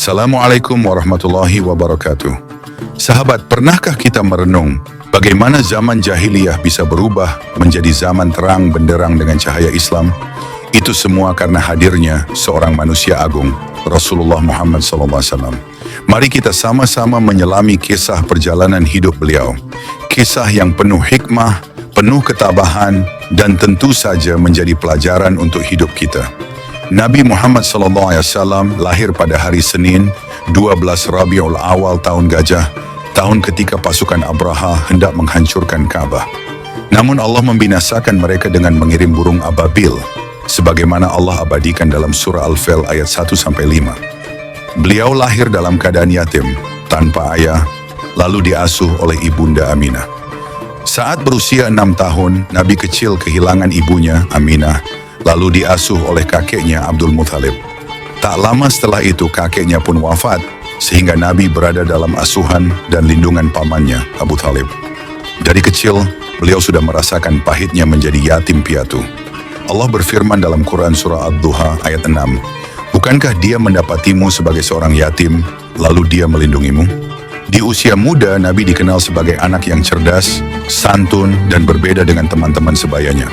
Assalamualaikum warahmatullahi wabarakatuh. Sahabat, pernahkah kita merenung bagaimana zaman jahiliyah bisa berubah menjadi zaman terang benderang dengan cahaya Islam? Itu semua karena hadirnya seorang manusia agung, Rasulullah Muhammad SAW. Mari kita sama-sama menyelami kisah perjalanan hidup beliau. Kisah yang penuh hikmah, penuh ketabahan, dan tentu saja menjadi pelajaran untuk hidup kita. Nabi Muhammad SAW lahir pada hari Senin, 12 Rabiul Awal tahun Gajah, tahun ketika pasukan Abraha hendak menghancurkan Ka'bah. Namun Allah membinasakan mereka dengan mengirim burung ababil, sebagaimana Allah abadikan dalam surah Al-Fil ayat 1-5. Beliau lahir dalam keadaan yatim, tanpa ayah, lalu diasuh oleh ibunda Aminah. Saat berusia 6 tahun, Nabi kecil kehilangan ibunya, Aminah, lalu diasuh oleh kakeknya Abdul Muthalib. Tak lama setelah itu kakeknya pun wafat, sehingga Nabi berada dalam asuhan dan lindungan pamannya, Abu Thalib. Dari kecil, beliau sudah merasakan pahitnya menjadi yatim piatu. Allah berfirman dalam Quran surah Ad-Duha ayat 6, "Bukankah dia mendapatimu sebagai seorang yatim, lalu dia melindungimu?" Di usia muda, Nabi dikenal sebagai anak yang cerdas, santun, dan berbeda dengan teman-teman sebayanya.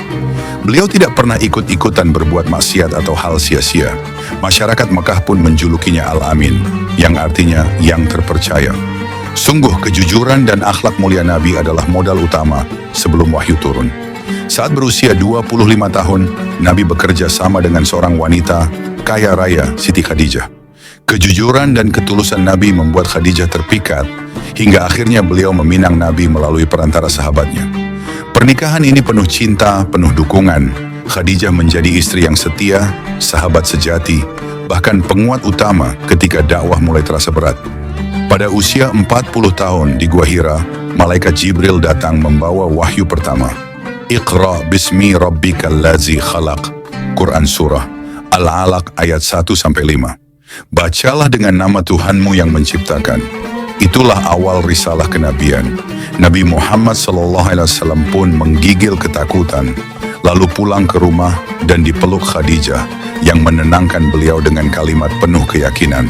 Beliau tidak pernah ikut-ikutan berbuat maksiat atau hal sia-sia. Masyarakat Mekah pun menjulukinya Al-Amin, yang artinya yang terpercaya. Sungguh kejujuran dan akhlak mulia Nabi adalah modal utama sebelum wahyu turun. Saat berusia 25 tahun, Nabi bekerja sama dengan seorang wanita kaya raya, Siti Khadijah. Kejujuran dan ketulusan Nabi membuat Khadijah terpikat, hingga akhirnya beliau meminang Nabi melalui perantara sahabatnya. Pernikahan ini penuh cinta, penuh dukungan. Khadijah menjadi istri yang setia, sahabat sejati, bahkan penguat utama ketika dakwah mulai terasa berat. Pada usia 40 tahun di Gua Hira, malaikat Jibril datang membawa wahyu pertama. Iqra bismi rabbikal ladzi khalaq. Quran surah Al-Alaq ayat 1-5. Bacalah dengan nama Tuhanmu yang menciptakan. Itulah awal risalah kenabian. Nabi Muhammad SAW pun menggigil ketakutan, lalu pulang ke rumah dan dipeluk Khadijah yang menenangkan beliau dengan kalimat penuh keyakinan.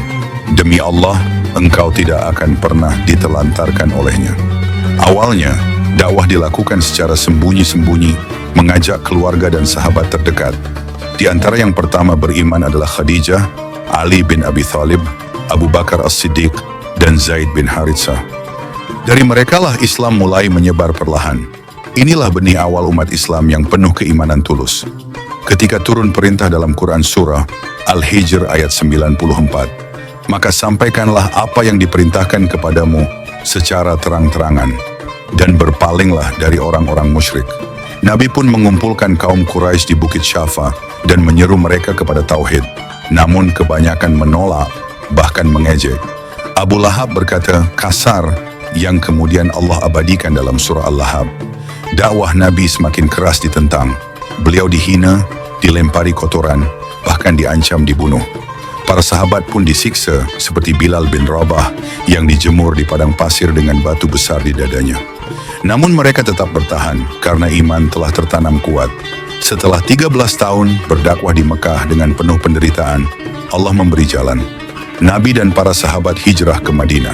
"Demi Allah, engkau tidak akan pernah ditelantarkan olehnya." Awalnya, dakwah dilakukan secara sembunyi-sembunyi, mengajak keluarga dan sahabat terdekat. Di antara yang pertama beriman adalah Khadijah, Ali bin Abi Thalib, Abu Bakar As-Siddiq, dan Zaid bin Haritsah. Dari merekalah Islam mulai menyebar perlahan. Inilah benih awal umat Islam yang penuh keimanan tulus. Ketika turun perintah dalam Quran surah Al-Hijr ayat 94, "Maka sampaikanlah apa yang diperintahkan kepadamu secara terang-terangan, dan berpalinglah dari orang-orang musyrik." Nabi pun mengumpulkan kaum Quraisy di Bukit Syafa dan menyeru mereka kepada tauhid. Namun kebanyakan menolak, bahkan mengejek. Abu Lahab berkata kasar yang kemudian Allah abadikan dalam surah Al-Lahab. Dakwah Nabi semakin keras ditentang. Beliau dihina, dilempari kotoran, bahkan diancam dibunuh. Para sahabat pun disiksa seperti Bilal bin Rabah yang dijemur di padang pasir dengan batu besar di dadanya. Namun mereka tetap bertahan karena iman telah tertanam kuat. Setelah 13 tahun berdakwah di Mekah dengan penuh penderitaan, Allah memberi jalan. Nabi dan para sahabat hijrah ke Madinah.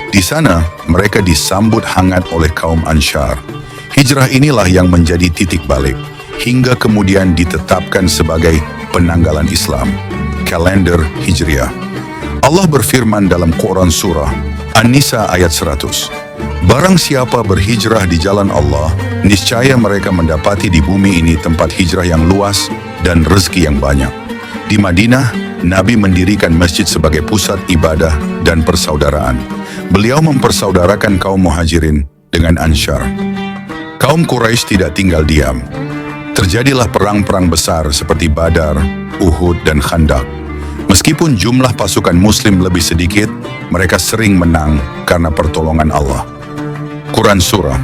Di sana, mereka disambut hangat oleh kaum Ansyar. Hijrah inilah yang menjadi titik balik, hingga kemudian ditetapkan sebagai penanggalan Islam, kalender Hijriah. Allah berfirman dalam Quran surah An-Nisa ayat 100, "Barang siapa berhijrah di jalan Allah, niscaya mereka mendapati di bumi ini tempat hijrah yang luas dan rezeki yang banyak." Di Madinah, Nabi mendirikan masjid sebagai pusat ibadah dan persaudaraan. Beliau mempersaudarakan kaum Muhajirin dengan Ansyar. Kaum Quraisy tidak tinggal diam. Terjadilah perang-perang besar seperti Badar, Uhud, dan Khandaq. Meskipun jumlah pasukan Muslim lebih sedikit, mereka sering menang karena pertolongan Allah. Quran surah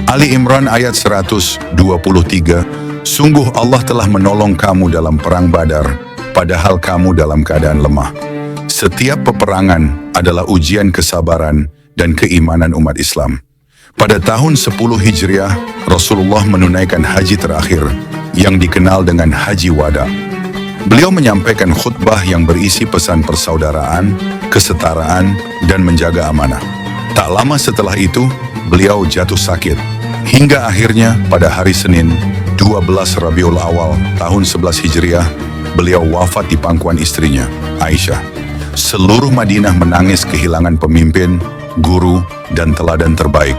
Ali Imran ayat 123, "Sungguh Allah telah menolong kamu dalam perang Badar, padahal kamu dalam keadaan lemah." Setiap peperangan adalah ujian kesabaran dan keimanan umat Islam. Pada tahun 10 Hijriah, Rasulullah menunaikan haji terakhir yang dikenal dengan Haji Wada. Beliau menyampaikan khutbah yang berisi pesan persaudaraan, kesetaraan, dan menjaga amanah. Tak lama setelah itu, beliau jatuh sakit. Hingga akhirnya pada hari Senin, 12 Rabiul Awal tahun 11 Hijriah, beliau wafat di pangkuan istrinya, Aisyah. Seluruh Madinah menangis kehilangan pemimpin, guru, dan teladan terbaik.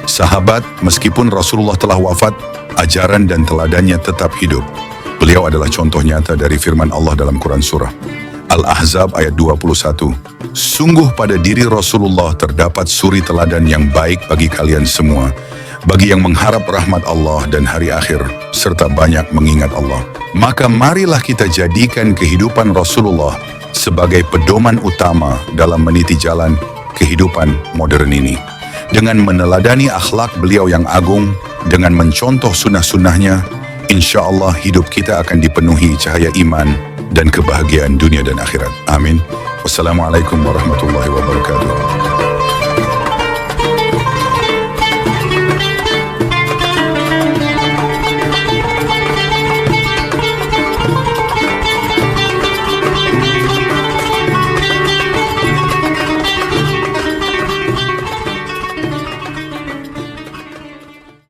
Sahabat, meskipun Rasulullah telah wafat, ajaran dan teladannya tetap hidup. Beliau adalah contoh nyata dari firman Allah dalam Quran Surah Al-Ahzab ayat 21. Sungguh pada diri Rasulullah terdapat suri teladan yang baik bagi kalian semua, bagi yang mengharap rahmat Allah dan hari akhir, serta banyak mengingat Allah. Maka marilah kita jadikan kehidupan Rasulullah sebagai pedoman utama dalam meniti jalan kehidupan modern ini. Dengan meneladani akhlak beliau yang agung, dengan mencontoh sunnah-sunnahnya, insya Allah hidup kita akan dipenuhi cahaya iman dan kebahagiaan dunia dan akhirat. Amin. Wassalamualaikum warahmatullahi wabarakatuh.